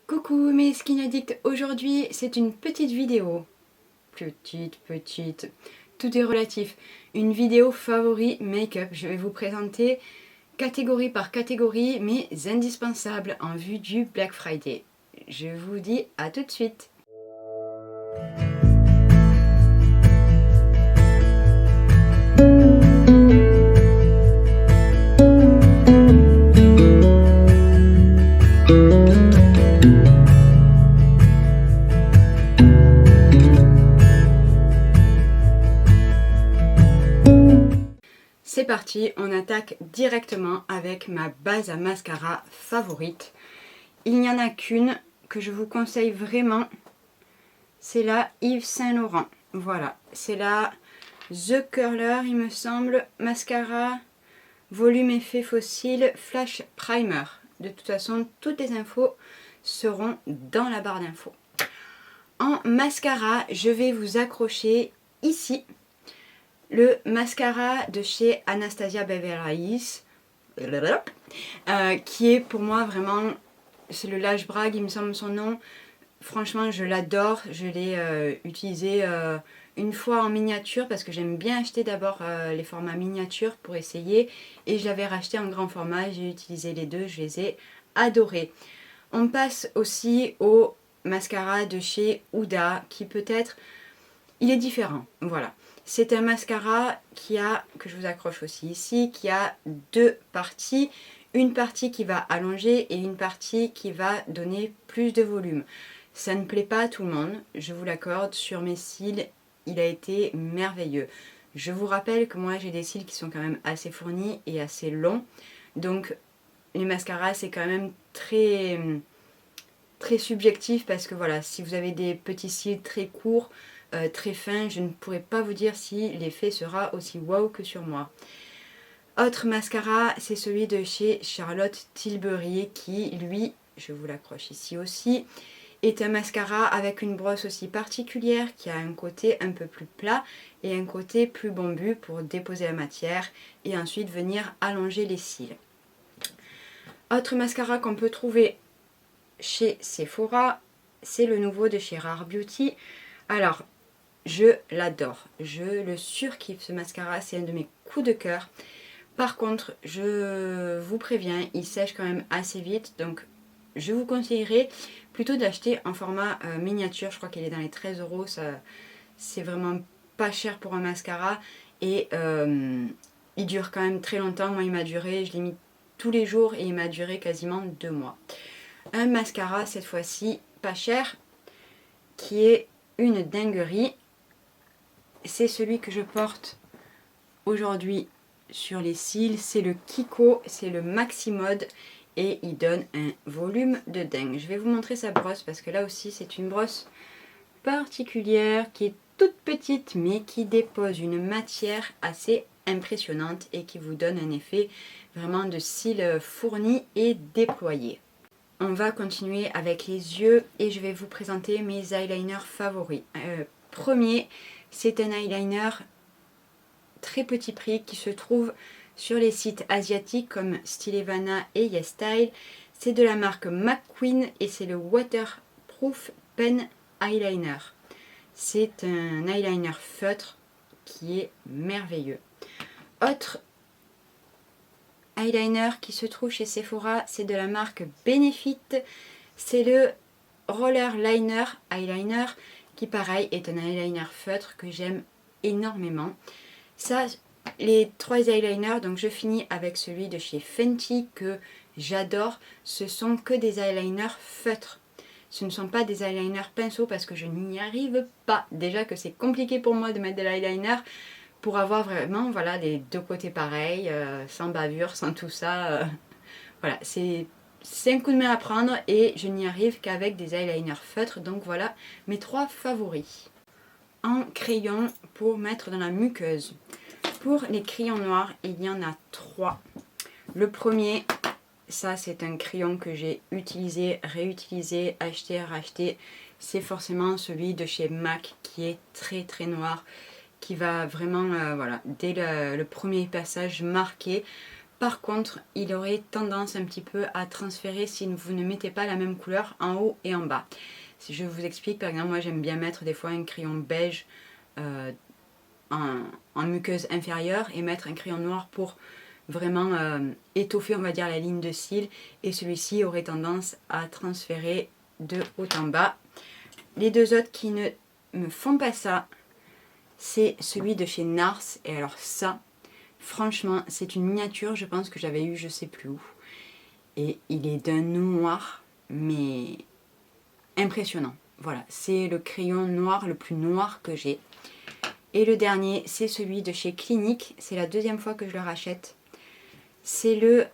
Coucou mes skin addicts, aujourd'hui c'est une petite vidéo. Petite, tout est relatif. Une vidéo favori make-up. Je vais vous présenter catégorie par catégorie mes indispensables en vue du Black Friday. Je vous dis à tout de suite. C'est parti, on attaque directement avec ma base à mascara favorite. Il n'y en a qu'une que je vous conseille vraiment, c'est la Yves Saint Laurent. Voilà, c'est la The Curler, il me semble, mascara, volume effet fossile, flash primer. De toute façon, toutes les infos seront dans la barre d'infos. En mascara, je vais vous accrocher ici le mascara de chez Anastasia Beverly Hills, qui est pour moi vraiment, c'est le Lash Brag, il me semble son nom. Franchement, je l'adore. Je l'ai utilisé une fois en miniature parce que j'aime bien acheter d'abord les formats miniatures pour essayer. Et je l'avais racheté en grand format. J'ai utilisé les deux. Je les ai adorés. On passe aussi au mascara de chez Huda qui peut-être... Il est différent. Voilà. C'est un mascara que je vous accroche aussi ici, qui a deux parties. Une partie qui va allonger et une partie qui va donner plus de volume. Ça ne plaît pas à tout le monde, je vous l'accorde. Sur mes cils, il a été merveilleux. Je vous rappelle que moi j'ai des cils qui sont quand même assez fournis et assez longs. Donc les mascaras c'est quand même très subjectif parce que voilà, si vous avez des petits cils très courts, très fins, je ne pourrais pas vous dire si l'effet sera aussi wow que sur moi. Autre mascara, c'est celui de chez Charlotte Tilbury qui, lui, je vous l'accroche ici aussi, est un mascara avec une brosse aussi particulière qui a un côté un peu plus plat et un côté plus bombu pour déposer la matière et ensuite venir allonger les cils. Autre mascara qu'on peut trouver chez Sephora, c'est le nouveau de chez Rare Beauty. Alors, je l'adore, je le surkiffe ce mascara, c'est un de mes coups de cœur. Par contre, je vous préviens, il sèche quand même assez vite, donc je vous conseillerais plutôt d'acheter en format miniature. Je crois qu'il est dans les 13 €, c'est vraiment pas cher pour un mascara et il dure quand même très longtemps. Moi il m'a duré, je l'ai mis tous les jours et il m'a duré quasiment 2 mois. Un mascara cette fois-ci pas cher, qui est une dinguerie, c'est celui que je porte aujourd'hui sur les cils, c'est le Kiko, c'est le Maximode et il donne un volume de dingue. Je vais vous montrer sa brosse parce que là aussi c'est une brosse particulière qui est toute petite mais qui dépose une matière assez impressionnante et qui vous donne un effet vraiment de cils fournis et déployés. On va continuer avec les yeux et je vais vous présenter mes eyeliners favoris. Premier, c'est un eyeliner très petit prix qui se trouve sur les sites asiatiques comme Stylevana et YesStyle. C'est de la marque McQueen et c'est le Waterproof Pen Eyeliner. C'est un eyeliner feutre qui est merveilleux. Autre eyeliner qui se trouve chez Sephora, c'est de la marque Benefit. C'est le Roller Liner Eyeliner qui pareil est un eyeliner feutre que j'aime énormément. Ça, les trois eyeliners, donc je finis avec celui de chez Fenty que j'adore. Ce sont que des eyeliners feutres. Ce ne sont pas des eyeliners pinceaux parce que je n'y arrive pas. Déjà que c'est compliqué pour moi de mettre de l'eyeliner pour avoir vraiment voilà, les deux côtés pareils, sans bavure, sans tout ça. Voilà, c'est un coup de main à prendre et je n'y arrive qu'avec des eyeliners feutres. Donc voilà mes trois favoris. En crayon pour mettre dans la muqueuse. Pour les crayons noirs, il y en a trois. Le premier, ça c'est un crayon que j'ai utilisé, réutilisé, acheté, racheté. C'est forcément celui de chez MAC qui est très noir, qui va vraiment, voilà, dès le premier passage marquer Par contre, il aurait tendance un petit peu à transférer si vous ne mettez pas la même couleur en haut et en bas. Si je vous explique, par exemple, moi j'aime bien mettre des fois un crayon beige en muqueuse inférieure et mettre un crayon noir pour vraiment étoffer, on va dire, la ligne de cils. Et celui-ci aurait tendance à transférer de haut en bas. Les deux autres qui ne me font pas ça, c'est celui de chez Nars. Et alors ça, franchement, c'est une miniature, je pense que j'avais eu je sais plus où. Et il est d'un noir, mais impressionnant. Voilà, c'est le crayon noir le plus noir que j'ai. Et le dernier, c'est celui de chez Clinique. C'est la deuxième fois que je le rachète. C'est le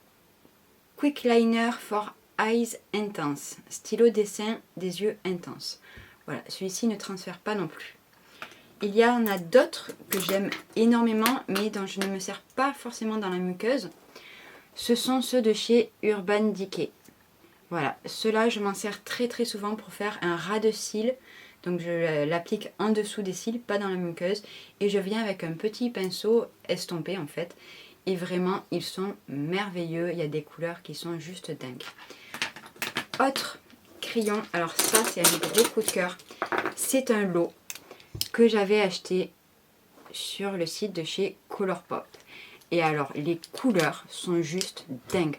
Quick Liner for Eyes Intense. Stylo dessin des yeux intenses. Voilà, celui-ci ne transfère pas non plus. Il y en a d'autres que j'aime énormément, mais dont je ne me sers pas forcément dans la muqueuse. Ce sont ceux de chez Urban Decay. Voilà, ceux-là, je m'en sers très très souvent pour faire un ras de cils. Donc je l'applique en dessous des cils, pas dans la muqueuse. Et je viens avec un petit pinceau estompé en fait. Et vraiment, ils sont merveilleux. Il y a des couleurs qui sont juste dingues. Autre crayon, alors ça c'est un gros coup de cœur. C'est un lot que j'avais acheté sur le site de chez Colourpop. Et alors, les couleurs sont juste dingues.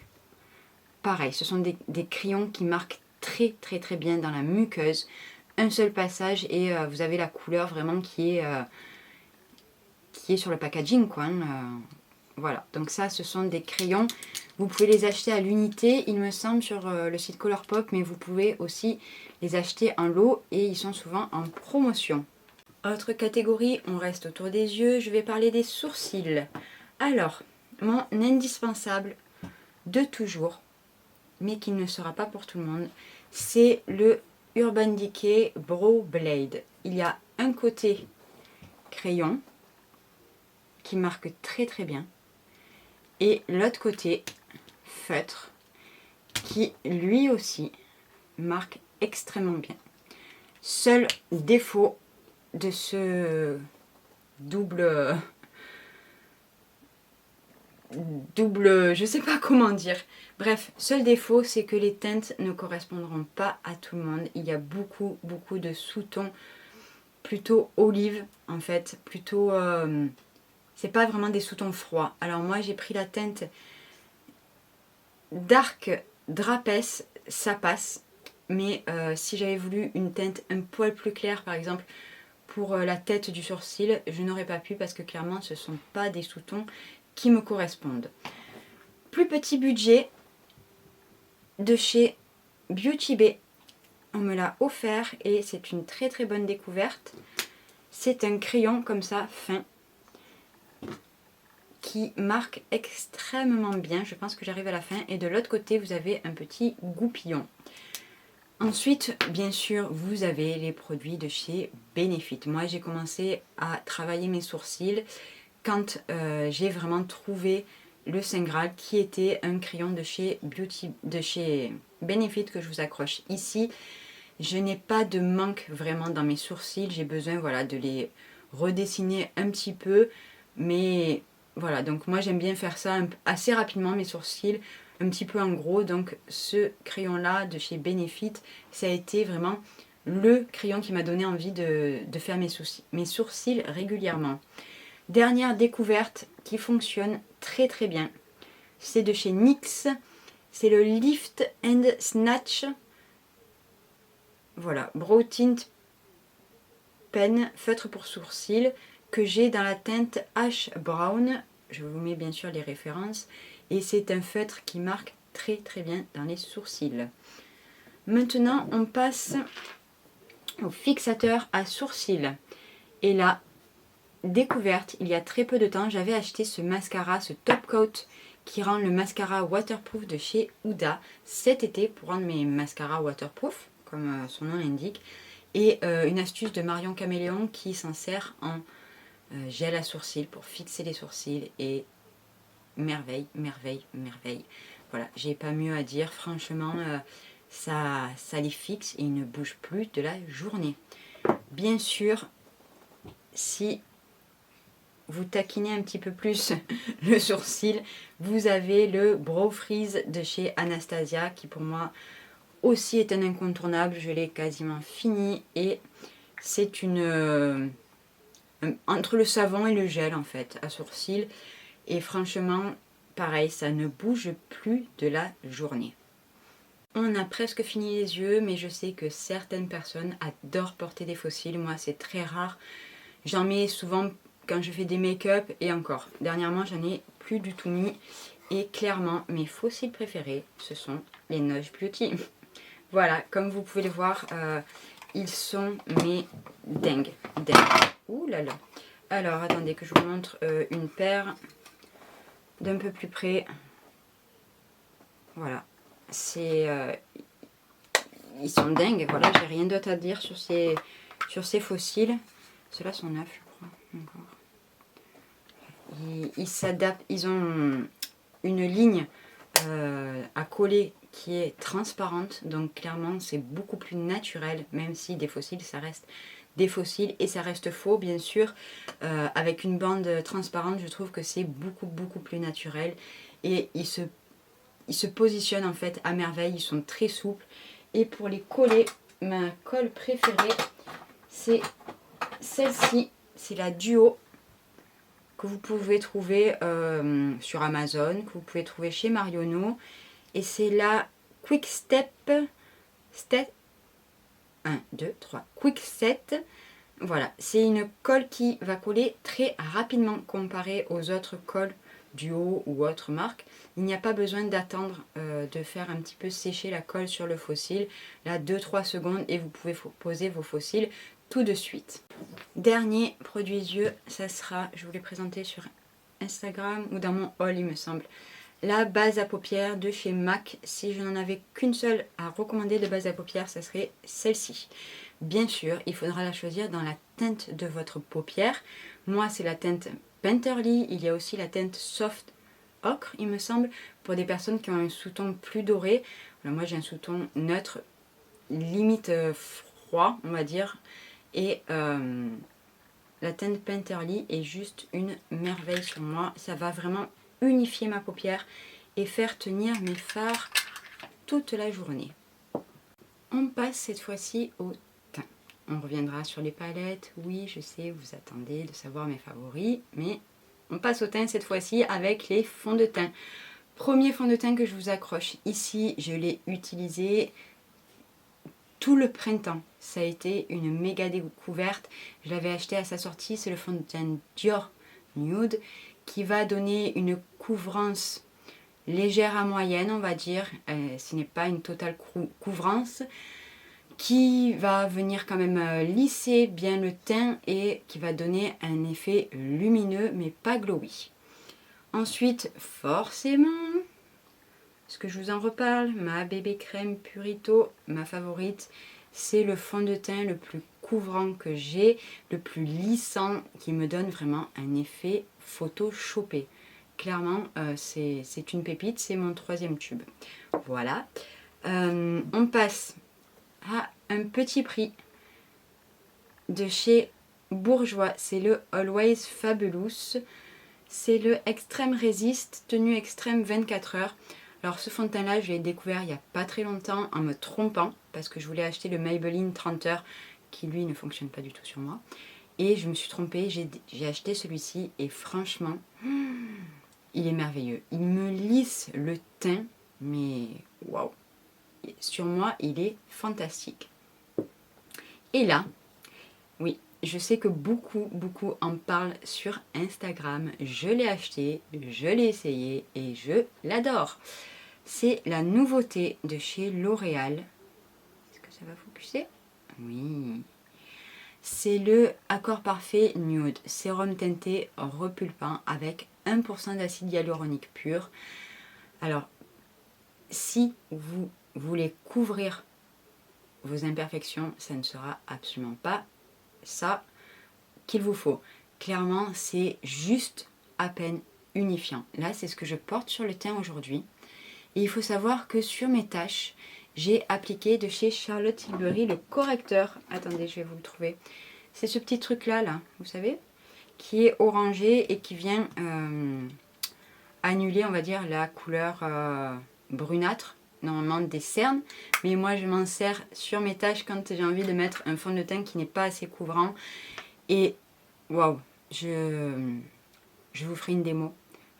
Pareil, ce sont des crayons qui marquent très très très bien dans la muqueuse. Un seul passage et vous avez la couleur vraiment qui est sur le packaging, quoi. Voilà, donc ça, ce sont des crayons. Vous pouvez les acheter à l'unité, il me semble, sur le site Colourpop, mais vous pouvez aussi les acheter en lot et ils sont souvent en promotion. Autre catégorie, on reste autour des yeux, je vais parler des sourcils. Alors, mon indispensable de toujours, mais qui ne sera pas pour tout le monde, c'est le Urban Decay Brow Blade. Il y a un côté crayon qui marque très très bien et l'autre côté feutre qui lui aussi marque extrêmement bien. Seul défaut de ce double, je sais pas comment dire. Bref, seul défaut, c'est que les teintes ne correspondront pas à tout le monde. Il y a beaucoup de sous-tons plutôt olive, en fait, plutôt... c'est pas vraiment des sous-tons froids. Alors moi, j'ai pris la teinte Dark Drapes, ça passe. Mais si j'avais voulu une teinte un poil plus claire, par exemple, pour la tête du sourcil, je n'aurais pas pu parce que clairement, ce ne sont pas des sous-tons qui me correspondent. Plus petit budget de chez Beauty Bay. On me l'a offert et c'est une très très bonne découverte. C'est un crayon comme ça, fin, qui marque extrêmement bien. Je pense que j'arrive à la fin. Et de l'autre côté, vous avez un petit goupillon. Ensuite, bien sûr, vous avez les produits de chez Benefit. Moi, j'ai commencé à travailler mes sourcils quand j'ai vraiment trouvé le Saint Graal qui était un crayon de chez Benefit que je vous accroche ici. Je n'ai pas de manque vraiment dans mes sourcils. J'ai besoin voilà, de les redessiner un petit peu. Mais voilà, donc moi j'aime bien faire ça assez rapidement, mes sourcils, un petit peu en gros. Donc ce crayon-là de chez Benefit, ça a été vraiment le crayon qui m'a donné envie de faire mes sourcils régulièrement. Dernière découverte qui fonctionne très très bien. C'est de chez NYX. C'est le Lift and Snatch. Voilà, Brow Tint Pen, feutre pour sourcils, que j'ai dans la teinte Ash Brown. Je vous mets bien sûr les références. Et c'est un feutre qui marque très très bien dans les sourcils. Maintenant, on passe au fixateur à sourcils. Et là, découverte, il y a très peu de temps, j'avais acheté ce mascara, ce Top Coat, qui rend le mascara waterproof de chez Huda cet été pour rendre mes mascaras waterproof, comme son nom l'indique. Et une astuce de Marion Caméléon qui s'en sert en gel à sourcils pour fixer les sourcils. Et merveille, merveille, merveille. Voilà, j'ai pas mieux à dire. Franchement, ça les fixe et ils ne bougent plus de la journée. Bien sûr, si vous taquiner un petit peu plus le sourcil, vous avez le Brow Freeze de chez Anastasia qui pour moi aussi est un incontournable. Je l'ai quasiment fini et c'est entre le savon et le gel en fait à sourcil. Et franchement, pareil, ça ne bouge plus de la journée. On a presque fini les yeux, mais je sais que certaines personnes adorent porter des faux cils. Moi, c'est très rare. J'en mets souvent quand je fais des make-up et encore. Dernièrement, j'en ai plus du tout mis. Et clairement, mes faux cils préférés, ce sont les Nush Beauty. Voilà, comme vous pouvez le voir, ils sont mais dingues. Ouh là là. Alors, attendez que je vous montre une paire d'un peu plus près. Voilà. Ils sont dingues. Voilà, j'ai rien d'autre à dire sur ces fossiles. Ceux-là sont neufs, je crois. Encore. Ils s'adaptent. Ils ont une ligne à coller qui est transparente. Donc clairement, c'est beaucoup plus naturel. Même si des fossiles, ça reste des fossiles et ça reste faux, bien sûr. Avec une bande transparente, je trouve que c'est beaucoup plus naturel. Et ils se positionnent en fait à merveille. Ils sont très souples. Et pour les coller, ma colle préférée, c'est celle-ci. C'est la Duo que vous pouvez trouver sur Amazon, que vous pouvez trouver chez Marionneau. Et c'est la Quick Step 1, 2, 3. Quick Set. Voilà, c'est une colle qui va coller très rapidement comparée aux autres colles Duo ou autres marques. Il n'y a pas besoin d'attendre de faire un petit peu sécher la colle sur le faux cil. Là, 2-3 secondes et vous pouvez poser vos faux cils tout de suite. Dernier produit yeux, ça sera, je vous l'ai présenté sur Instagram ou dans mon haul il me semble, la base à paupières de chez MAC. Si je n'en avais qu'une seule à recommander de base à paupières, ça serait celle-ci. Bien sûr, il faudra la choisir dans la teinte de votre paupière. Moi, c'est la teinte Painterly. Il y a aussi la teinte Soft Ocre, il me semble, pour des personnes qui ont un sous-ton plus doré. Alors moi, j'ai un sous-ton neutre, limite froid, on va dire. Et la teinte Painterly est juste une merveille sur moi. Ça va vraiment unifier ma paupière et faire tenir mes fards toute la journée. On passe cette fois-ci au teint. On reviendra sur les palettes. Oui, je sais, vous attendez de savoir mes favoris, mais on passe au teint cette fois-ci avec les fonds de teint. Premier fond de teint que je vous accroche ici, je l'ai utilisé tout le printemps. Ça a été une méga découverte. Je l'avais acheté à sa sortie, c'est le fond de teint Dior Nude qui va donner une couvrance légère à moyenne, on va dire. Ce n'est pas une totale couvrance, qui va venir quand même lisser bien le teint et qui va donner un effet lumineux mais pas glowy. Ensuite, forcément, est-ce que je vous en reparle, ma bébé crème Purito, ma favorite, c'est le fond de teint le plus couvrant que j'ai, le plus lissant, qui me donne vraiment un effet photoshopé. Clairement, c'est une pépite, c'est mon 3e tube. Voilà. On passe à un petit prix de chez Bourjois. C'est le Always Fabulous. C'est le Extreme Resist, tenue extrême 24 heures. Alors ce fond de teint là, je l'ai découvert il n'y a pas très longtemps en me trompant. Parce que je voulais acheter le Maybelline 30 heures qui lui ne fonctionne pas du tout sur moi. Et je me suis trompée, j'ai acheté celui-ci et franchement, il est merveilleux. Il me lisse le teint, mais waouh! Sur moi, il est fantastique. Et là, oui, je sais que beaucoup en parlent sur Instagram. Je l'ai acheté, je l'ai essayé et je l'adore. C'est la nouveauté de chez L'Oréal. Est-ce que ça va focuser? Oui. C'est le Accord Parfait Nude, sérum teinté repulpant avec 1% d'acide hyaluronique pur. Alors, si vous voulez couvrir vos imperfections, ça ne sera absolument pas ça qu'il vous faut. Clairement, c'est juste à peine unifiant. Là, c'est ce que je porte sur le teint aujourd'hui. Et il faut savoir que sur mes taches, j'ai appliqué de chez Charlotte Tilbury le correcteur. Attendez, je vais vous le trouver. C'est ce petit truc là, vous savez, qui est orangé et qui vient annuler, on va dire, la couleur brunâtre, normalement des cernes. Mais moi, je m'en sers sur mes taches quand j'ai envie de mettre un fond de teint qui n'est pas assez couvrant. Et waouh, je vous ferai une démo.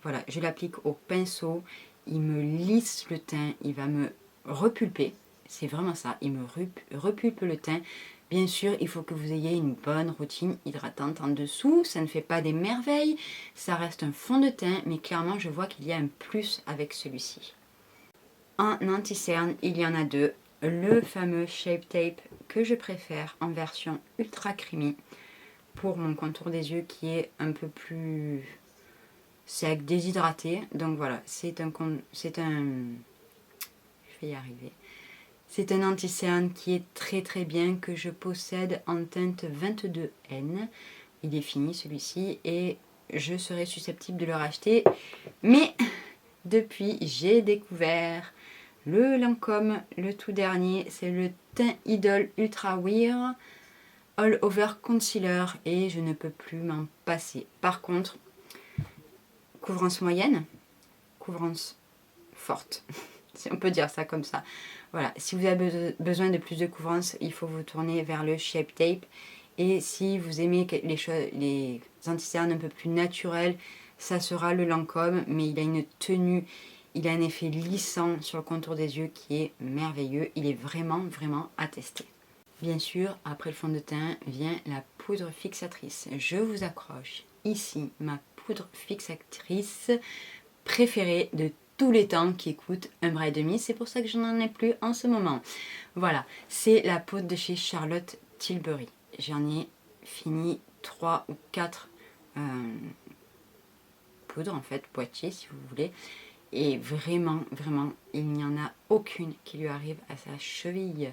Voilà, je l'applique au pinceau. Il me lisse le teint, il va me repulper. C'est vraiment ça, il me repulpe le teint. Bien sûr, il faut que vous ayez une bonne routine hydratante en dessous. Ça ne fait pas des merveilles, ça reste un fond de teint, mais clairement, je vois qu'il y a un plus avec celui-ci. En anti-cerne, il y en a deux. Le fameux Shape Tape que je préfère en version ultra creamy pour mon contour des yeux qui est un peu plus sec, déshydraté. Donc voilà, c'est un je vais y arriver. C'est un anti-cerne qui est très très bien, que je possède en teinte 22N. Il est fini celui-ci et je serais susceptible de le racheter. Mais depuis, j'ai découvert le Lancôme, le tout dernier. C'est le Teint Idol Ultra Wear All Over Concealer et je ne peux plus m'en passer. Par contre, couvrance moyenne, couvrance forte, si on peut dire ça comme ça. Voilà, si vous avez besoin de plus de couvrance, il faut vous tourner vers le Shape Tape. Et si vous aimez les anti-cernes un peu plus naturels, ça sera le Lancôme, mais il a une tenue, il a un effet lissant sur le contour des yeux qui est merveilleux. Il est vraiment, vraiment à tester. Bien sûr, après le fond de teint vient la poudre fixatrice. Je vous accroche ici ma poudre fixatrice préférée de tous les temps qui coûte 1,5 €. C'est pour ça que je n'en ai plus en ce moment. Voilà, c'est la poudre de chez Charlotte Tilbury. J'en ai fini 3 ou 4 poudres, en fait, boîtiers si vous voulez. Et vraiment, vraiment, il n'y en a aucune qui lui arrive à sa cheville.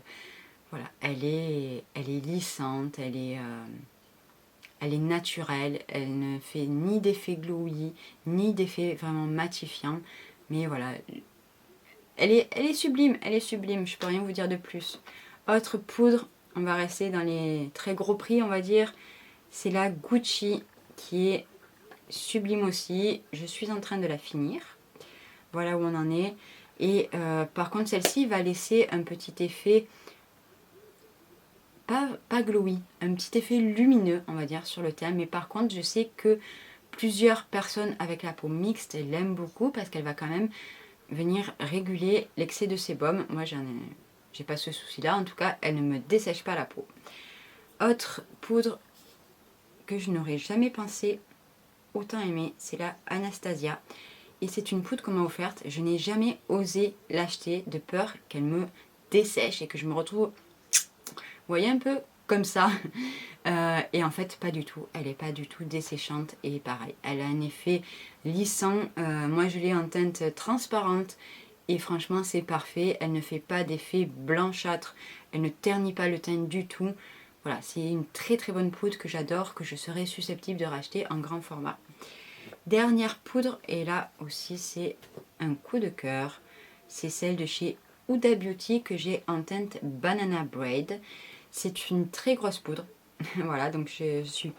Voilà, elle est lissante, elle est naturelle, elle ne fait ni d'effet glowy, ni d'effet vraiment matifiant. Mais voilà, elle est sublime, je peux rien vous dire de plus. Autre poudre, on va rester dans les très gros prix, on va dire, c'est la Gucci qui est sublime aussi. Je suis en train de la finir. Voilà où on en est. Et par contre, celle-ci va laisser un petit effet, pas glowy, un petit effet lumineux, on va dire, sur le teint. Mais par contre, je sais que plusieurs personnes avec la peau mixte l'aiment beaucoup parce qu'elle va quand même venir réguler l'excès de sébum. Moi, j'ai pas ce souci-là. En tout cas, elle ne me dessèche pas la peau. Autre poudre que je n'aurais jamais pensé autant aimer, c'est la Anastasia. Et c'est une poudre qu'on m'a offerte. Je n'ai jamais osé l'acheter de peur qu'elle me dessèche et que je me retrouve, vous voyez, un peu comme ça. Et en fait, pas du tout. Elle n'est pas du tout desséchante. Et pareil, elle a un effet lissant. Moi, je l'ai en teinte transparente. Et franchement, c'est parfait. Elle ne fait pas d'effet blanchâtre. Elle ne ternit pas le teint du tout. Voilà, c'est une très très bonne poudre que j'adore, que je serais susceptible de racheter en grand format. Dernière poudre, et là aussi c'est un coup de cœur. C'est celle de chez Huda Beauty que j'ai en teinte Banana Braid. C'est une très grosse poudre. Voilà, donc je suis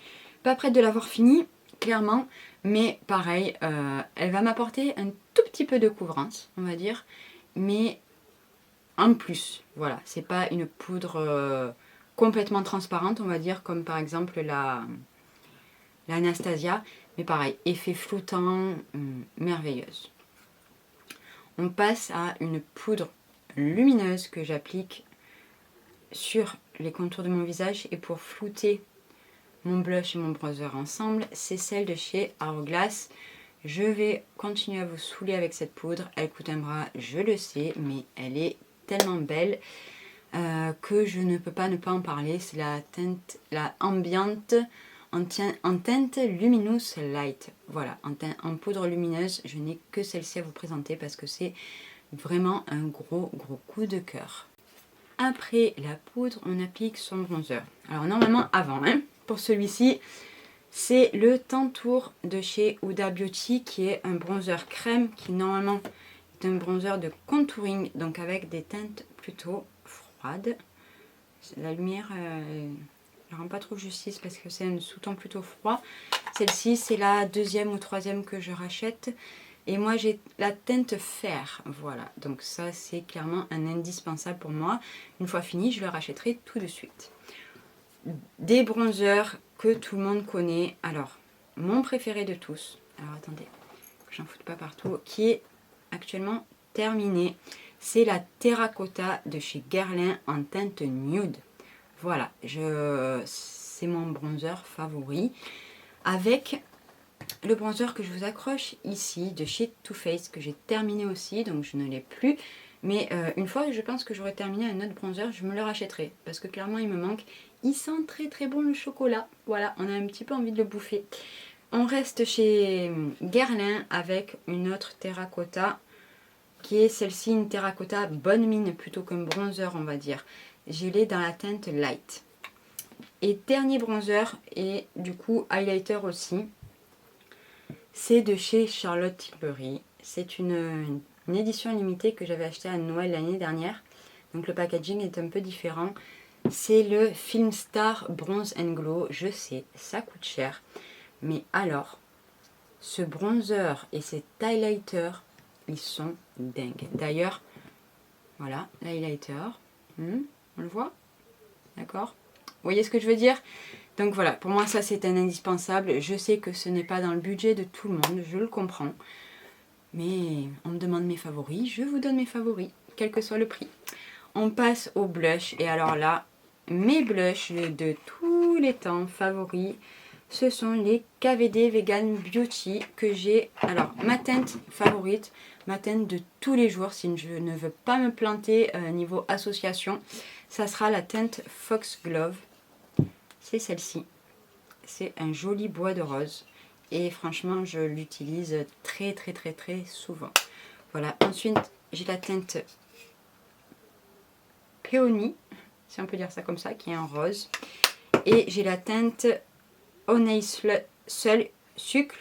pas prête de l'avoir finie, clairement. Mais pareil, elle va m'apporter un tout petit peu de couvrance, on va dire. Mais en plus, voilà, c'est pas une poudre complètement transparente, on va dire, comme par exemple la Anastasia. Mais pareil, effet floutant, merveilleuse. On passe à une poudre lumineuse que j'applique sur les contours de mon visage et pour flouter mon blush et mon bronzer ensemble, c'est celle de chez Hourglass. Je vais continuer à vous saouler avec cette poudre. Elle coûte un bras, je le sais, mais elle est tellement belle que je ne peux pas ne pas en parler. C'est la Ambiante en teinte Luminous Light. Voilà, en poudre lumineuse, je n'ai que celle-ci à vous présenter parce que c'est vraiment un gros coup de cœur. Après la poudre, on applique son bronzer. Alors normalement avant, pour celui-ci, c'est le Tantour de chez Huda Beauty qui est un bronzer crème qui normalement est un bronzer de contouring, donc avec des teintes plutôt froides. La lumière ne rend pas trop justice parce que c'est un sous-ton plutôt froid. Celle-ci, c'est la deuxième ou troisième que je rachète. Et moi, j'ai la teinte fer. Voilà, donc ça, c'est clairement un indispensable pour moi. Une fois fini, je le rachèterai tout de suite. Des bronzers que tout le monde connaît. Alors, mon préféré de tous. Alors, attendez, que j'en foute pas partout. Qui est actuellement terminé. C'est la Terracotta de chez Guerlain en teinte nude. Voilà, c'est mon bronzer favori. Avec le bronzer que je vous accroche ici de chez Too Faced que j'ai terminé aussi, donc je ne l'ai plus. Mais une fois, je pense que j'aurai terminé un autre bronzer, je me le rachèterai. Parce que clairement, il me manque. Il sent très très bon le chocolat. Voilà, on a un petit peu envie de le bouffer. On reste chez Guerlain avec une autre terracotta qui est celle-ci, une terracotta bonne mine plutôt qu'un bronzer, on va dire. Je l'ai dans la teinte light. Et dernier bronzer, et du coup highlighter aussi, c'est de chez Charlotte Tilbury. C'est une édition limitée que j'avais achetée à Noël l'année dernière. Donc le packaging est un peu différent. C'est le Film Star Bronze and Glow. Je sais, ça coûte cher. Mais alors, ce bronzer et cet highlighter, ils sont dingues. D'ailleurs, voilà, l'highlighter. On le voit? D'accord? Vous voyez ce que je veux dire? Donc voilà, pour moi ça c'est un indispensable. Je sais que ce n'est pas dans le budget de tout le monde, je le comprends. Mais on me demande mes favoris, je vous donne mes favoris, quel que soit le prix. On passe au blush. Et alors là, mes blushs de tous les temps favoris, ce sont les KVD Vegan Beauty que j'ai. Alors, ma teinte favorite, ma teinte de tous les jours, si je ne veux pas me planter niveau association, ça sera la teinte Foxglove. C'est celle-ci. C'est un joli bois de rose. Et franchement, je l'utilise très très très très souvent. Voilà. Ensuite, j'ai la teinte Peony, si on peut dire ça comme ça, qui est en rose. Et j'ai la teinte Honey Seul Sucre,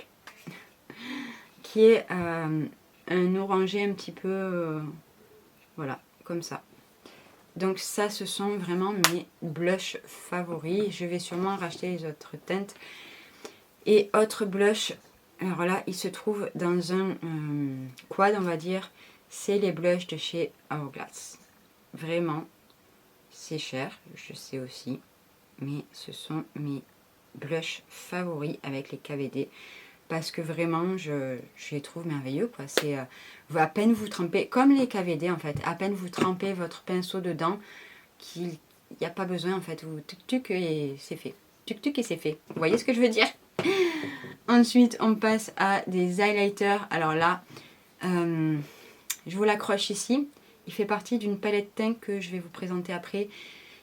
qui est un orangé un petit peu, voilà, comme ça. Donc ça, ce sont vraiment mes blushs favoris. Je vais sûrement racheter les autres teintes. Et autre blush, alors là, il se trouve dans un quad, on va dire. C'est les blushs de chez Hourglass. Vraiment, c'est cher, je sais aussi. Mais ce sont mes blushs favoris avec les KVD. Parce que vraiment, je les trouve merveilleux, quoi. C'est à peine vous trempez, comme les KVD en fait, à peine vous trempez votre pinceau dedans, qu'il n'y a pas besoin en fait. Vous tuc-tuc et c'est fait. Tuc-tuc et c'est fait. Vous voyez ce que je veux dire? Ensuite, on passe à des highlighters. Alors là, je vous l'accroche ici. Il fait partie d'une palette teint que je vais vous présenter après.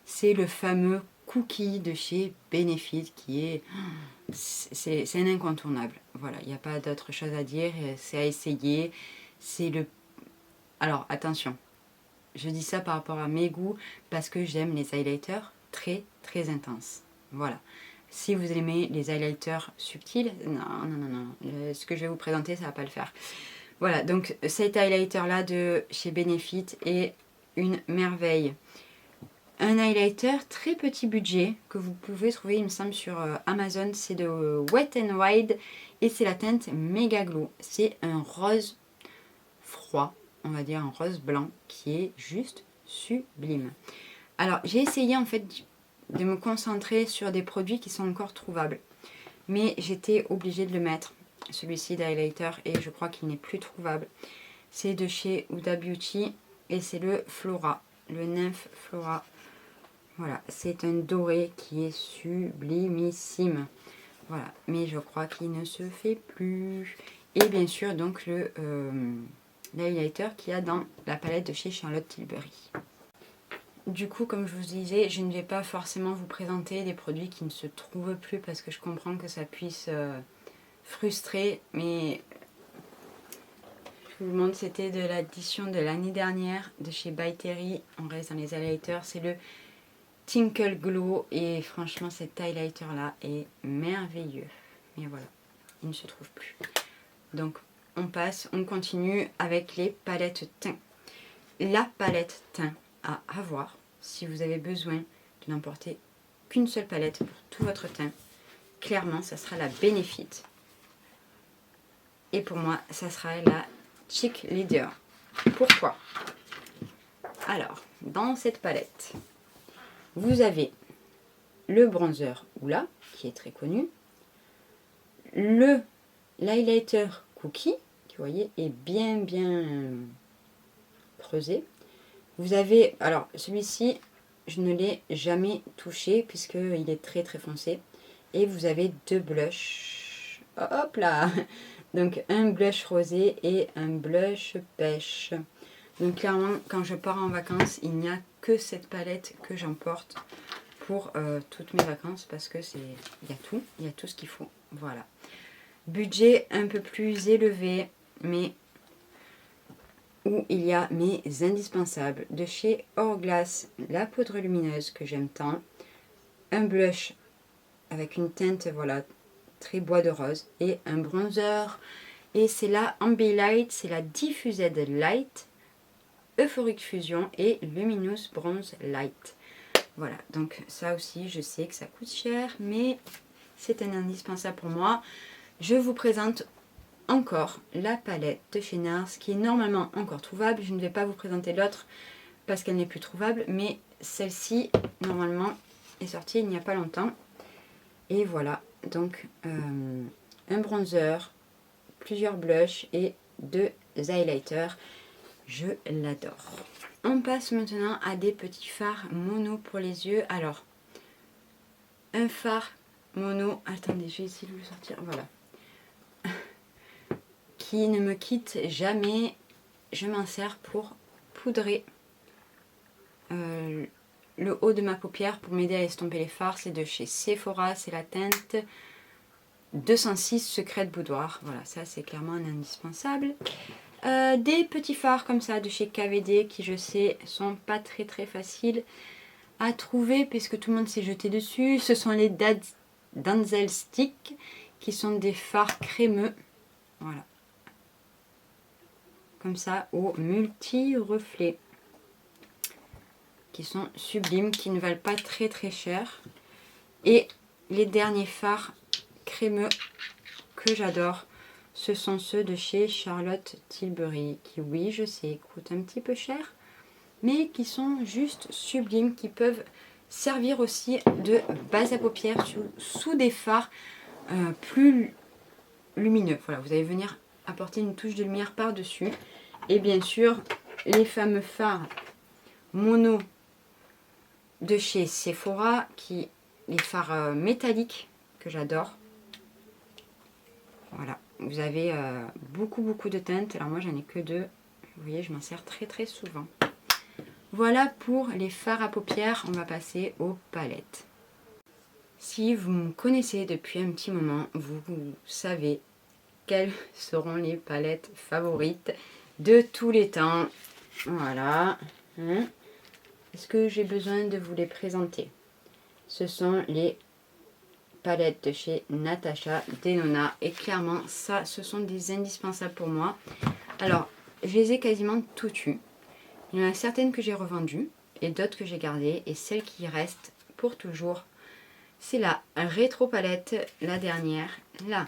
C'est le fameux Cookie de chez Benefit qui est... C'est un incontournable. Voilà, il n'y a pas d'autre chose à dire. C'est à essayer. C'est le... Alors, attention. Je dis ça par rapport à mes goûts parce que j'aime les highlighters très, très intenses. Voilà. Si vous aimez les highlighters subtils, non. Ce que je vais vous présenter, ça ne va pas le faire. Voilà, donc cet highlighter-là de chez Benefit est une merveille. Un highlighter très petit budget que vous pouvez trouver, il me semble, sur Amazon. C'est de Wet n Wild et c'est la teinte Mega Glow. C'est un rose froid, on va dire un rose blanc qui est juste sublime. Alors, j'ai essayé en fait de me concentrer sur des produits qui sont encore trouvables. Mais j'étais obligée de le mettre, celui-ci d'highlighter, et je crois qu'il n'est plus trouvable. C'est de chez Huda Beauty et c'est le Flora, le Nymph Flora. Voilà, c'est un doré qui est sublimissime. Voilà, mais je crois qu'il ne se fait plus. Et bien sûr, donc l'highlighter qu'il y a dans la palette de chez Charlotte Tilbury. Du coup, comme je vous disais, je ne vais pas forcément vous présenter des produits qui ne se trouvent plus parce que je comprends que ça puisse frustrer. Mais je vous montre, c'était de l'édition de l'année dernière de chez By Terry. On reste dans les highlighters. C'est le Tinkle Glow et franchement, cet highlighter-là est merveilleux. Mais voilà, il ne se trouve plus. Donc, on continue avec les palettes teint. La palette teint à avoir, si vous avez besoin de n'emporter qu'une seule palette pour tout votre teint, clairement, ça sera la Benefit. Et pour moi, ça sera la Cheek Leader. Pourquoi? Alors, dans cette palette, vous avez le bronzer Hoola, qui est très connu. L'highlighter Cookie, qui vous voyez est bien creusé. Vous avez, alors celui-ci, je ne l'ai jamais touché puisqu'il est très foncé. Et vous avez 2 blushs. Hop là! Donc un blush rosé et un blush pêche. Donc clairement, quand je pars en vacances, il n'y a que cette palette que j'emporte pour toutes mes vacances parce que il y a tout ce qu'il faut. Voilà. Budget un peu plus élevé, mais où il y a mes indispensables de chez Hourglass, la poudre lumineuse que j'aime tant, un blush avec une teinte voilà très bois de rose et un bronzer, et c'est la Ambilight, c'est la Diffused Light, Euphoric Fusion et Luminous Bronze Light. Voilà, donc ça aussi je sais que ça coûte cher, mais c'est un indispensable pour moi. Je vous présente encore la palette de chez NARS qui est normalement encore trouvable. Je ne vais pas vous présenter l'autre parce qu'elle n'est plus trouvable, mais celle-ci normalement est sortie il n'y a pas longtemps. Et voilà, donc un bronzer, plusieurs blushs et 2 highlighters. Je l'adore. On passe maintenant à des petits fards mono pour les yeux. Alors, un fard mono, attendez, je vais essayer de le sortir, voilà. Qui ne me quitte jamais, je m'en sers pour poudrer le haut de ma paupière pour m'aider à estomper les fards. C'est de chez Sephora, c'est la teinte 206 Secret de Boudoir. Voilà, ça c'est clairement un indispensable. Des petits fards comme ça de chez KVD qui je sais sont pas très faciles à trouver puisque tout le monde s'est jeté dessus. Ce sont les Denzel Stick qui sont des fards crémeux. Voilà. Comme ça au multi-reflets qui sont sublimes, qui ne valent pas très cher. Et les derniers fards crémeux que j'adore, ce sont ceux de chez Charlotte Tilbury qui, oui je sais, coûtent un petit peu cher mais qui sont juste sublimes, qui peuvent servir aussi de base à paupières sous des fards plus lumineux. Voilà, vous allez venir apporter une touche de lumière par dessus. Et bien sûr les fameux fards mono de chez Sephora, les fards métalliques que j'adore. Voilà, vous avez beaucoup de teintes. Alors moi j'en ai que 2. Vous voyez, je m'en sers très souvent. Voilà pour les fards à paupières. On va passer aux palettes. Si vous me connaissez depuis un petit moment, vous savez quelles seront les palettes favorites de tous les temps. Voilà. Est-ce que j'ai besoin de vous les présenter? Ce sont les palettes de chez Natasha Denona. Et clairement, ça, ce sont des indispensables pour moi. Alors, je les ai quasiment toutes eues. Il y en a certaines que j'ai revendues et d'autres que j'ai gardées. Et celle qui reste pour toujours, c'est la Rétro Palette, la dernière, la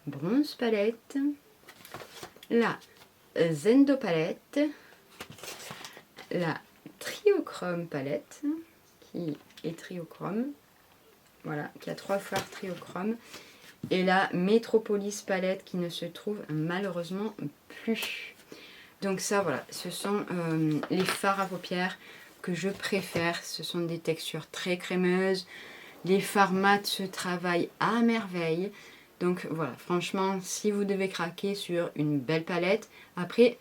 Bronze Palette, la Zendo Palette, la Triochrome Palette, qui est Triochrome, voilà, qui a 3 fards Triochrome, et la Metropolis Palette qui ne se trouve malheureusement plus. Donc ça, voilà, ce sont les fards à paupières que je préfère. Ce sont des textures très crémeuses. Les fards mat se travaillent à merveille. Donc voilà, franchement, si vous devez craquer sur une belle palette, après,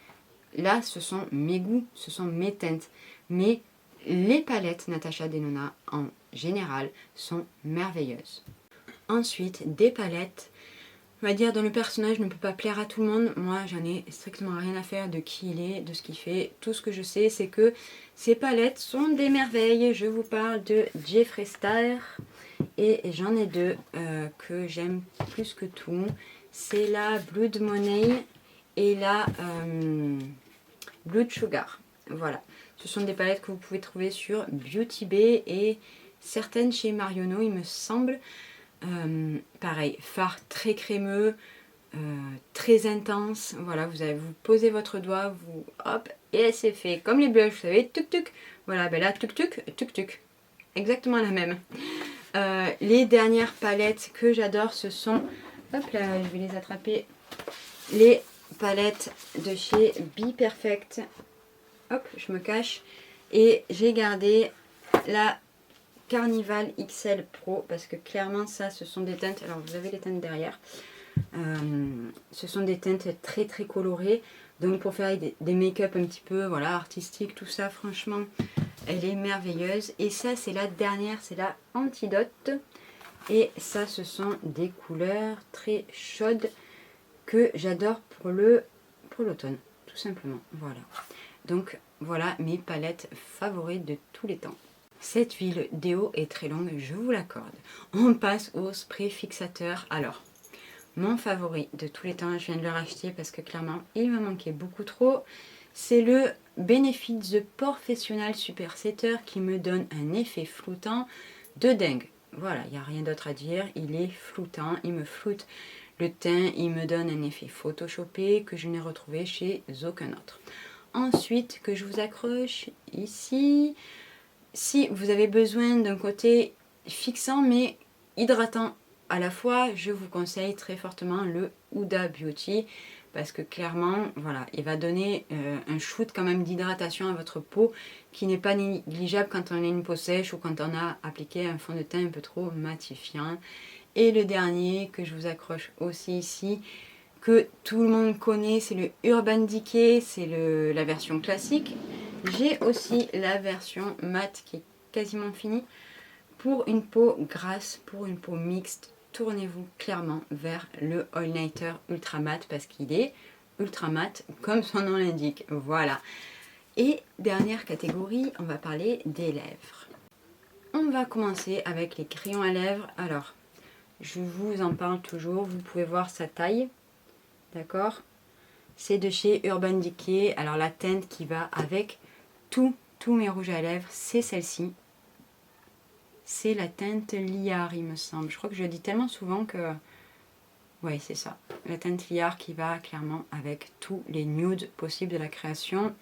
là, ce sont mes goûts, ce sont mes teintes. Mais les palettes Natasha Denona, en général, sont merveilleuses. Ensuite, des palettes, on va dire, dont le personnage ne peut pas plaire à tout le monde. Moi, j'en ai strictement rien à faire de qui il est, de ce qu'il fait. Tout ce que je sais, c'est que ces palettes sont des merveilles. Je vous parle de Jeffree Star. Et j'en ai 2 que j'aime plus que tout. C'est la Blood Money et la Blood Sugar. Voilà. Ce sont des palettes que vous pouvez trouver sur Beauty Bay et certaines chez Marionneau, il me semble. Pareil, fard très crémeux, très intense. Voilà, vous posez votre doigt, vous hop, et c'est fait. Comme les blushs, vous savez, tuc tuc. Voilà, ben là, tuc tuc, tuc tuc. Exactement la même. Les dernières palettes que j'adore, ce sont, hop là, je vais les attraper, les palettes de chez Be Perfect. Hop, je me cache. Et j'ai gardé la Carnival XL Pro parce que clairement ça, ce sont des teintes, alors vous avez les teintes derrière, ce sont des teintes très très colorées, donc pour faire des make-up un petit peu voilà, artistiques, tout ça, franchement elle est merveilleuse. Et ça c'est la dernière, c'est la Antidote, et ça ce sont des couleurs très chaudes que j'adore pour l'automne, tout simplement. Voilà, donc voilà mes palettes favorites de tous les temps. Cette huile déo est très longue, je vous l'accorde. On passe au spray fixateur. Alors, mon favori de tous les temps, je viens de le racheter parce que clairement, il me manquait beaucoup trop. C'est le Benefit The Professional Super Setter qui me donne un effet floutant de dingue. Voilà, il n'y a rien d'autre à dire. Il est floutant, il me floute le teint, il me donne un effet photoshopé que je n'ai retrouvé chez aucun autre. Ensuite, que je vous accroche ici. Si vous avez besoin d'un côté fixant mais hydratant à la fois, je vous conseille très fortement le Huda Beauty parce que clairement, voilà, il va donner un shoot quand même d'hydratation à votre peau qui n'est pas négligeable quand on a une peau sèche ou quand on a appliqué un fond de teint un peu trop matifiant. Et le dernier que je vous accroche aussi ici, que tout le monde connaît, c'est le Urban Decay, c'est la version classique. J'ai aussi la version mat qui est quasiment finie. Pour une peau grasse, pour une peau mixte, tournez-vous clairement vers le All Nighter Ultra Mat parce qu'il est ultra mat comme son nom l'indique. Voilà. Et dernière catégorie, on va parler des lèvres. On va commencer avec les crayons à lèvres. Alors, je vous en parle toujours, vous pouvez voir sa taille. D'accord? C'est de chez Urban Decay. Alors la teinte qui va avec tous mes rouges à lèvres, c'est celle-ci. C'est la teinte Liard, il me semble. Je crois que je le dis tellement souvent que... Ouais, c'est ça. La teinte Liard qui va clairement avec tous les nudes possibles de la création.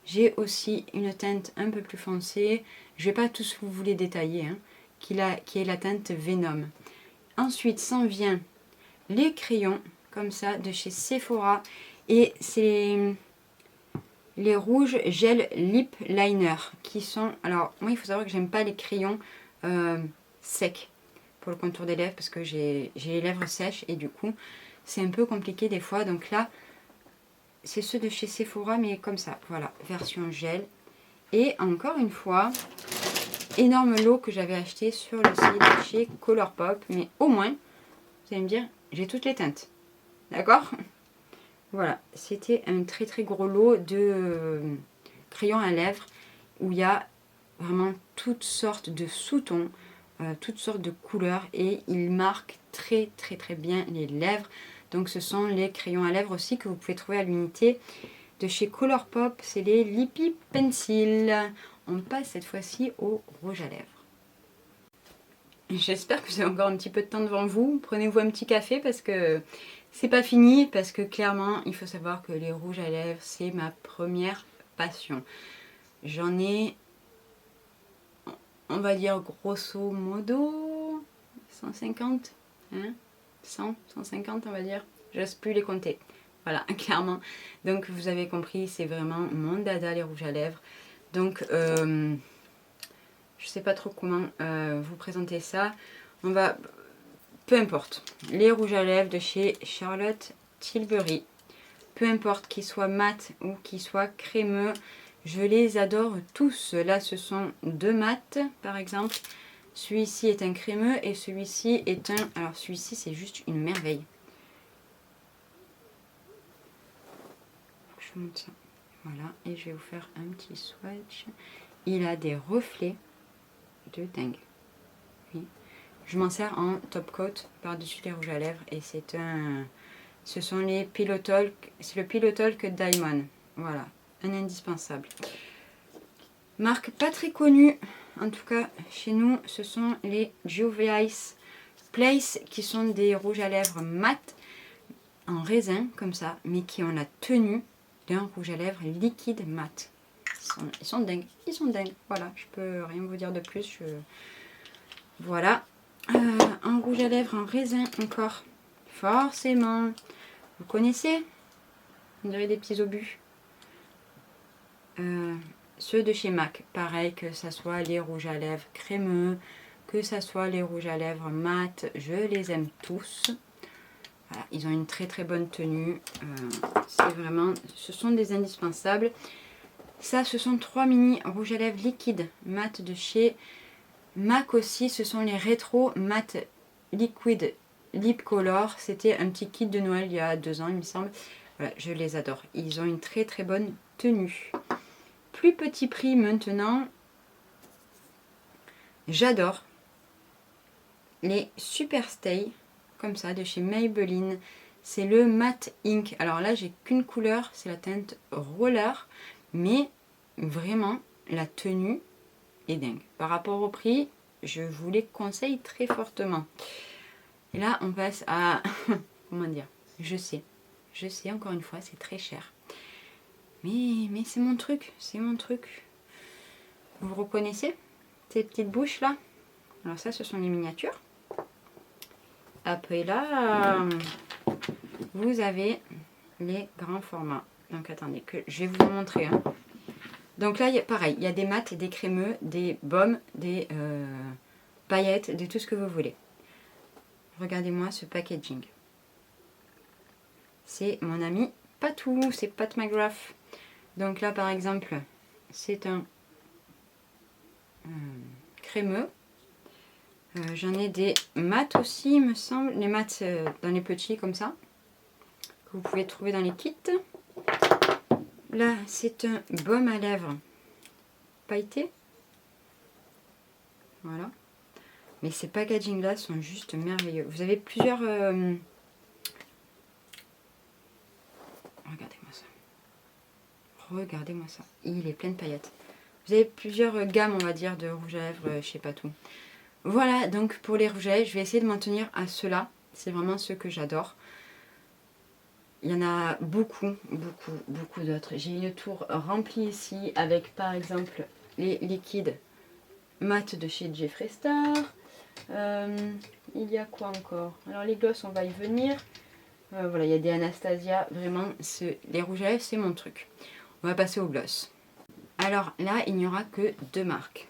J'ai aussi une teinte un peu plus foncée. Je ne vais pas tous vous les détailler. Hein, qui est la teinte Venom. Ensuite, s'en vient les crayons, comme ça, de chez Sephora. Et c'est les rouges gel lip liner qui sont... Alors, moi, il faut savoir que j'aime pas les crayons secs pour le contour des lèvres parce que j'ai les lèvres sèches et du coup, c'est un peu compliqué des fois. Donc là, c'est ceux de chez Sephora, mais comme ça. Voilà, version gel. Et encore une fois, énorme lot que j'avais acheté sur le site chez Colourpop. Mais au moins, vous allez me dire, j'ai toutes les teintes. D'accord ? Voilà, c'était un très très gros lot de crayons à lèvres où il y a vraiment toutes sortes de sous-tons, toutes sortes de couleurs et ils marquent très très très bien les lèvres. Donc ce sont les crayons à lèvres aussi que vous pouvez trouver à l'unité de chez Colourpop, c'est les Lippy Pencil. On passe cette fois-ci au rouge à lèvres. J'espère que vous avez encore un petit peu de temps devant vous. Prenez-vous un petit café parce que c'est pas fini, parce que clairement, il faut savoir que les rouges à lèvres, c'est ma première passion. J'en ai, on va dire grosso modo, 150, hein, 100, 150 on va dire. J'ose plus les compter. Voilà, clairement. Donc vous avez compris, c'est vraiment mon dada les rouges à lèvres. Donc je sais pas trop comment vous présenter ça. On va... Peu importe, les rouges à lèvres de chez Charlotte Tilbury, peu importe qu'ils soient mat ou qu'ils soient crémeux, je les adore tous. Là, ce sont deux mats, par exemple. Celui-ci est un crémeux et celui-ci est un... Alors, celui-ci, c'est juste une merveille. Je vous montre ça. Voilà, et je vais vous faire un petit swatch. Il a des reflets de dingue. Oui. Je m'en sers en top coat par-dessus les rouges à lèvres et c'est un... Ce sont les Pillow Talk, c'est le Pillow Talk Diamond. Voilà, un indispensable. Marque pas très connue, en tout cas chez nous, ce sont les Juve Ice Place, qui sont des rouges à lèvres mat en raisin, comme ça, mais qui ont la tenue d'un rouge à lèvres liquide mat. Ils sont dingues, ils sont dingues. Voilà, je peux rien vous dire de plus. Voilà. Un rouge à lèvres en raisin encore. Forcément. Vous connaissez? On dirait des petits obus. Ceux de chez MAC. Pareil, que ça soit les rouges à lèvres crémeux, que ça soit les rouges à lèvres mat. Je les aime tous. Voilà, ils ont une très très bonne tenue. C'est vraiment, ce sont des indispensables. Ça, ce sont 3 mini rouges à lèvres liquides mat de chez MAC aussi. Ce sont les rétro mat liquid lip color. C'était un petit kit de Noël il y a 2 ans, il me semble. Voilà, je les adore. Ils ont une très très bonne tenue. Plus petit prix maintenant. J'adore les Super Stay, comme ça, de chez Maybelline. C'est le Matte Ink. Alors là, j'ai qu'une couleur, c'est la teinte Roller. Mais vraiment, la tenue est dingue. Par rapport au prix, je vous les conseille très fortement. Et là, on passe à... comment dire? Je sais, encore une fois, c'est très cher. Mais c'est mon truc, c'est mon truc. Vous reconnaissez ces petites bouches là? Alors ça, ce sont les miniatures. Après là, vous avez les grands formats. Donc attendez, que je vais vous montrer. Hein. Donc là, pareil, il y a des mats, des crémeux, des baumes, des paillettes, de tout ce que vous voulez. Regardez-moi ce packaging. C'est mon ami Patou, c'est Pat McGrath. Donc là, par exemple, c'est un crémeux. J'en ai des mats aussi, il me semble. Les mats dans les petits, comme ça. Que vous pouvez trouver dans les kits. Là, c'est un baume à lèvres pailleté. Voilà. Mais ces packaging-là sont juste merveilleux. Vous avez plusieurs... regardez-moi ça. Regardez-moi ça. Il est plein de paillettes. Vous avez plusieurs gammes, on va dire, de rouge à lèvres, je sais pas tout. Voilà, donc pour les rouges à lèvres, je vais essayer de m'en tenir à ceux-là. C'est vraiment ceux que j'adore. Il y en a beaucoup, beaucoup d'autres. J'ai une tour remplie ici avec, par exemple, les liquides mat de chez Jeffree Star. Il y a quoi encore? Alors les gloss, on va y venir. Voilà, il y a des Anastasia. Vraiment, les rouges à lèvres, c'est mon truc. On va passer au gloss. Alors là, il n'y aura que 2 marques.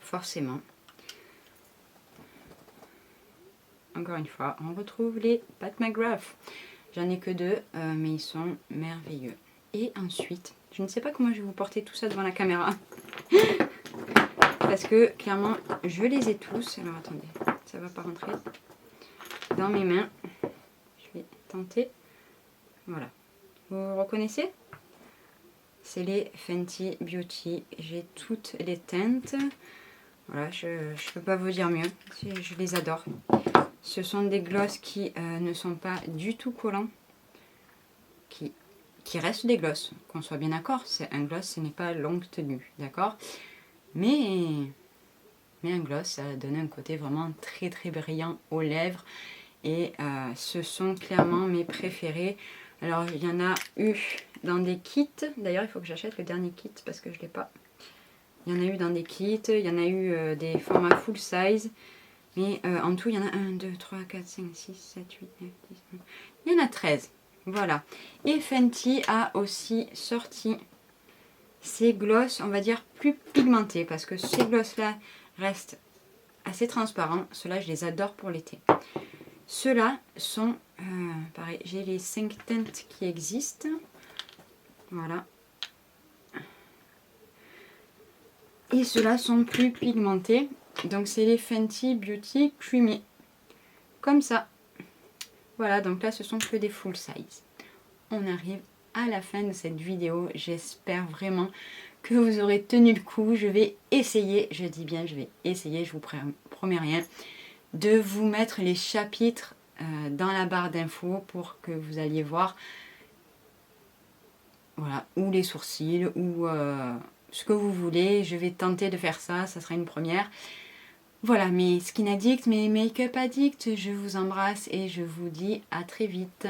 Forcément. Encore une fois, on retrouve les Pat McGrath. J'en ai que 2, mais ils sont merveilleux. Et ensuite, je ne sais pas comment je vais vous porter tout ça devant la caméra. Parce que, clairement, je les ai tous. Alors, attendez, ça ne va pas rentrer dans mes mains. Je vais tenter. Voilà. Vous reconnaissez? C'est les Fenty Beauty. J'ai toutes les teintes. Voilà, je ne peux pas vous dire mieux. Je les adore. Ce sont des gloss qui ne sont pas du tout collants. Qui restent des gloss. Qu'on soit bien d'accord. C'est un gloss, ce n'est pas longue tenue. D'accord? Mais un gloss, ça donne un côté vraiment très très brillant aux lèvres. Et ce sont clairement mes préférés. Alors, il y en a eu dans des kits. D'ailleurs, il faut que j'achète le dernier kit parce que je ne l'ai pas. Il y en a eu dans des kits. Il y en a eu des formats full size. Mais en tout, il y en a 1, 2, 3, 4, 5, 6, 7, 8, 9, 10, 11. Il y en a 13. Voilà. Et Fenty a aussi sorti ces gloss, on va dire, plus pigmentés. Parce que ces gloss-là restent assez transparents. Ceux-là, je les adore pour l'été. Ceux-là sont, pareil, j'ai les 5 teintes qui existent. Voilà. Et ceux-là sont plus pigmentés. Donc c'est les Fenty Beauty Creamy. Comme ça. Voilà, donc là ce sont que des full size. On arrive à la fin de cette vidéo. J'espère vraiment que vous aurez tenu le coup. Je vais essayer, je dis bien je vais essayer, je vous promets rien, de vous mettre les chapitres dans la barre d'infos pour que vous alliez voir, voilà, ou les sourcils, ou ce que vous voulez. Je vais tenter de faire ça, ça sera une première. Voilà, mes skin addicts, mes make-up addicts, je vous embrasse et je vous dis à très vite.